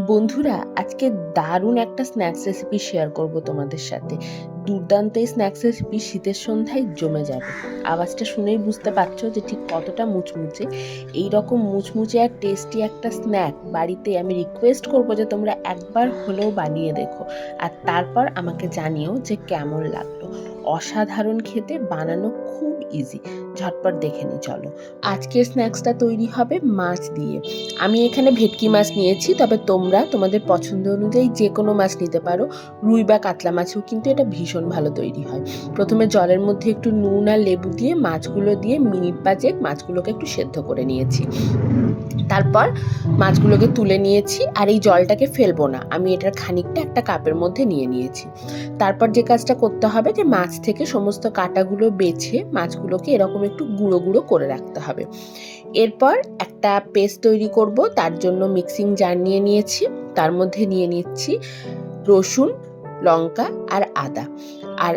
বন্ধুরা, আজকে দারুণ একটা স্ন্যাক্স রেসিপি শেয়ার করব তোমাদের সাথে। দুর্দান্ত এই স্ন্যাক্স রেসিপি শীতের সন্ধ্যায় জমে যাবে। আওয়াজটা শুনেই বুঝতে পারছো যে ঠিক কতটা মুচমুচে। এই রকম মুচমুচে আর টেস্টি একটা স্ন্যাক বাড়িতে আমি রিকোয়েস্ট করব যে তোমরা একবার হলেও বানিয়ে দেখো, আর তারপর আমাকে জানিও যে কেমন লাগলো। অসাধারণ খেতে, বানানো খুব ইজি। ঝটপট দেখে নি চলো। আজকের স্ন্যাক্সটা তৈরি হবে মাছ দিয়ে। আমি এখানে ভেটকি মাছ নিয়েছি, তবে তোমরা তোমাদের পছন্দ অনুযায়ী যে কোনো মাছ নিতে পারো। রুই বা কাতলা মাছেও কিন্তু এটা ভীষণ ভালো তৈরি হয়। প্রথমে জলের মধ্যে একটু নুন আর লেবু দিয়ে মাছগুলো দিয়ে মিনিট 5 মাছগুলোকে একটু সেদ্ধ করে নিয়েছি। তারপর মাছগুলোকে তুলে নিয়েছি, আর এই জলটাকে ফেলবো না, আমি এটার খানিকটা একটা কাপের মধ্যে নিয়ে নিয়েছি। তারপর যে কাজটা করতে হবে, যে মাছ থেকে সমস্ত কাঁটাগুলো বেছে মাছগুলোকে এরকম একটু গুঁড়ো গুঁড়ো করে রাখতে হবে। এরপর একটা পেস্ট তৈরি করব, তার জন্য মিক্সিং জার নিয়ে নিয়েছি। তার মধ্যে নিয়ে নিচ্ছি রসুন, লঙ্কা আর আদা, আর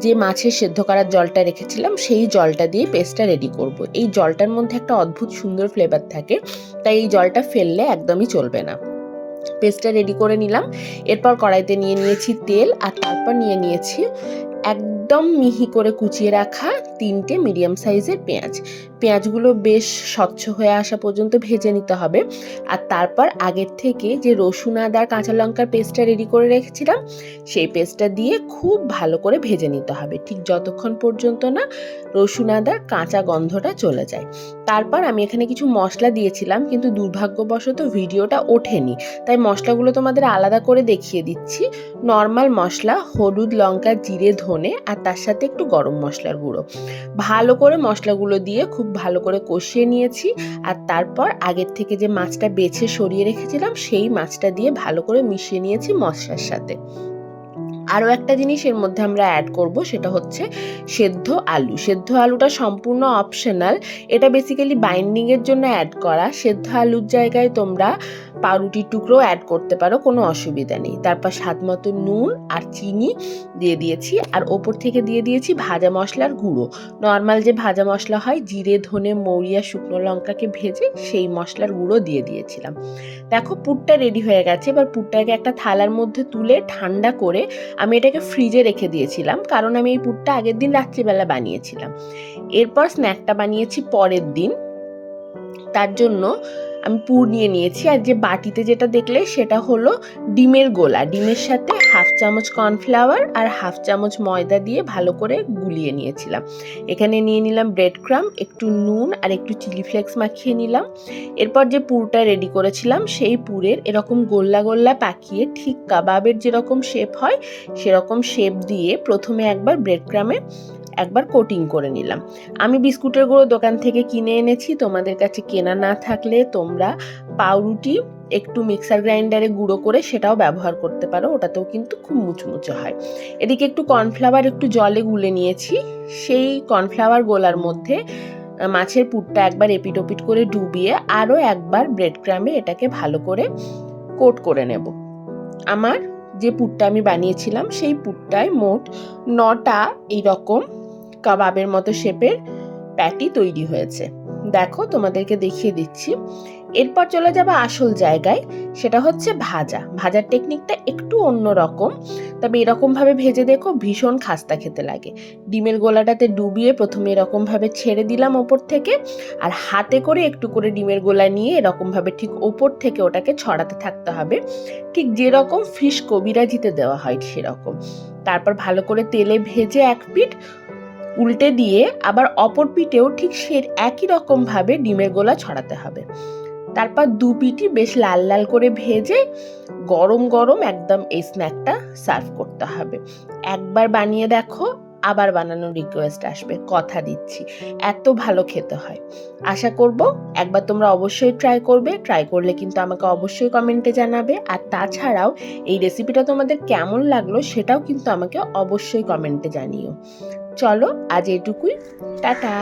যে মাছের সেদ্ধ করার জলটা রেখেছিলাম সেই জলটা দিয়ে পেস্টটা রেডি করব। এই জলটার মধ্যে একটা অদ্ভুত সুন্দর ফ্লেভার থাকে, তাই এই জলটা ফেললে একদমই চলবে না। পেস্টটা রেডি করে নিলাম। এরপর কড়াইতে নিয়ে নিয়েছি তেল, আর তারপর নিয়ে নিয়েছি একদম মিহি করে কুচিয়ে রাখা 3টে মিডিয়াম সাইজের পেঁয়াজ। পেঁয়াজগুলো বেশ স্বচ্ছ হয়ে আসা পর্যন্ত ভেজে নিতে হবে। আর তারপর আগের থেকে যে রসুন আদার কাঁচা লঙ্কার পেস্টটা রেডি করে রেখেছিলাম সেই পেস্টটা দিয়ে খুব ভালো করে ভেজে নিতে হবে, ঠিক যতক্ষণ পর্যন্ত না রসুন আদার কাঁচা গন্ধটা চলে যায়। তারপর আমি এখানে কিছু মশলা দিয়েছিলাম, কিন্তু দুর্ভাগ্যবশত ভিডিওটা ওঠেনি, তাই মশলাগুলো তোমাদের আলাদা করে দেখিয়ে দিচ্ছি। নর্মাল মশলা হলুদ, লঙ্কা, জিরে, ধনে, আর তার সাথে একটু গরম মশলার গুঁড়ো। ভালো করে মশলাগুলো দিয়ে খুব ভালো করে কষিয়ে নিয়েছি। আর তারপর আগের থেকে যে মাছটা বেছে সরিয়ে রেখেছিলাম সেই মাছটা দিয়ে ভালো করে মিশিয়ে নিয়েছি মশলার সাথে। আরও একটা জিনিস এর মধ্যে আমরা অ্যাড করব, সেটা হচ্ছে সেদ্ধ আলু। সেদ্ধ আলুটা সম্পূর্ণ অপশনাল, এটা বেসিক্যালি বাইন্ডিংয়ের জন্য অ্যাড করা। সেদ্ধ আলুর জায়গায় তোমরা পাউরুটির টুকরো অ্যাড করতে পারো, কোনো অসুবিধা নেই। তারপর স্বাদ মতো নুন আর চিনি দিয়ে দিয়েছি, আর ওপর থেকে দিয়ে দিয়েছি ভাজা মশলার গুঁড়ো। নর্মাল যে ভাজা মশলা হয়, জিরে, ধনে, মৌরি আর শুকনো লঙ্কাকে ভেজে সেই মশলার গুঁড়ো দিয়ে দিয়েছিলাম। দেখো পুরটা রেডি হয়ে গেছে। এবার পুরটাকে একটা থালার মধ্যে তুলে ঠান্ডা করে আমি এটাকে ফ্রিজে রেখে দিয়েছিলাম, কারণ আমি এই পুরটা আগের দিন রাত্রিবেলা বানিয়েছিলাম। এরপর স্ন্যাকটা বানিয়েছি পরের দিন। তার জন্য আমি পুর নিয়ে নিয়েছি, আর যে বাটিতে যেটা দেখলে সেটা হলো ডিমের গোলা। ডিমের সাথে হাফ চামচ কর্নফ্লাওয়ার আর হাফ চামচ ময়দা দিয়ে ভালো করে গুলিয়ে নিয়েছিলাম। এখানে নিয়ে নিলাম ব্রেড ক্রাম্ব, একটু নুন আর একটু চিলি ফ্লেক্স মাখিয়ে নিলাম। এরপর যে পুরটা রেডি করেছিলাম সেই পুরের এরকম গোল্লা গোল্লা পাকিয়ে ঠিক কাবাবের যেরকম শেপ হয় সেরকম শেপ দিয়ে প্রথমে একবার ব্রেড ক্রামে একবার কোটিং করে নিলাম। আমি বিস্কুটের গুঁড়ো দোকান থেকে কিনে এনেছি, তোমাদের কাছে কেনা না থাকলে তোমরা পাউরুটি একটু মিক্সার গ্রাইন্ডারে গুঁড়ো করে সেটাও ব্যবহার করতে পারো, ওটাতেও কিন্তু খুব মুচমুচে হয়। এদিকে একটু কর্নফ্লাওয়ার একটু জলে গুলে নিয়েছি, সেই কর্নফ্লাওয়ার গোলার মধ্যে মাছের পুরটা একবার এপিট ওপিট করে ডুবিয়ে আরও একবার ব্রেড ক্রামে এটাকে ভালো করে কোট করে নেব। আমার যে পুরটা আমি বানিয়েছিলাম সেই পুরটায় মোট 9টা এইরকম কাবাবের মতো শেপের প্যাটি তৈরি হয়েছে। দেখো তোমাদেরকে দেখিয়ে দিচ্ছি। এরপর চলে যাবে আসল জায়গায়, সেটা হচ্ছে ভাজা। ভাজার টেকনিকটা একটু অন্য রকম, তবে এরকমভাবে ভেজে দেখো ভীষণ খাস্তা খেতে লাগে। ডিমের গোলাটাতে ডুবিয়ে প্রথমে এরকমভাবে ছেড়ে দিলাম ওপর থেকে, আর হাতে করে একটু করে ডিমের গোলা নিয়ে এরকমভাবে ঠিক ওপর থেকে ওটাকে ছড়াতে থাকতে হবে, ঠিক যেরকম ফিশ কবিরাজিতে দেওয়া হয় সেরকম। তারপর ভালো করে তেলে ভেজে এক পিঠ উল্টে দিয়ে আবার অপর পিঠেও ঠিক সে একই রকম ভাবে ডিমের গোলা ছড়াতে হবে। তারপর দু পিঠই বেশ লাল লাল করে ভেজে গরম গরম একদম এই স্ন্যাকটা সার্ভ করতে হবে। একবার বানিয়ে দেখো, আবার বানানোর রিকোয়েস্ট আসবে, কথা দিচ্ছি। এত ভালো খেতে হয়। আশা করব একবার তোমরা অবশ্যই ট্রাই করবে। ট্রাই করলে কিন্তু আমাকে অবশ্যই কমেন্টে জানাবে, আর তাছাড়াও এই রেসিপিটা তোমাদের কেমন লাগলো সেটাও কিন্তু আমাকে অবশ্যই কমেন্টে জানিও। চলো আজ এটুকুই, টাটা।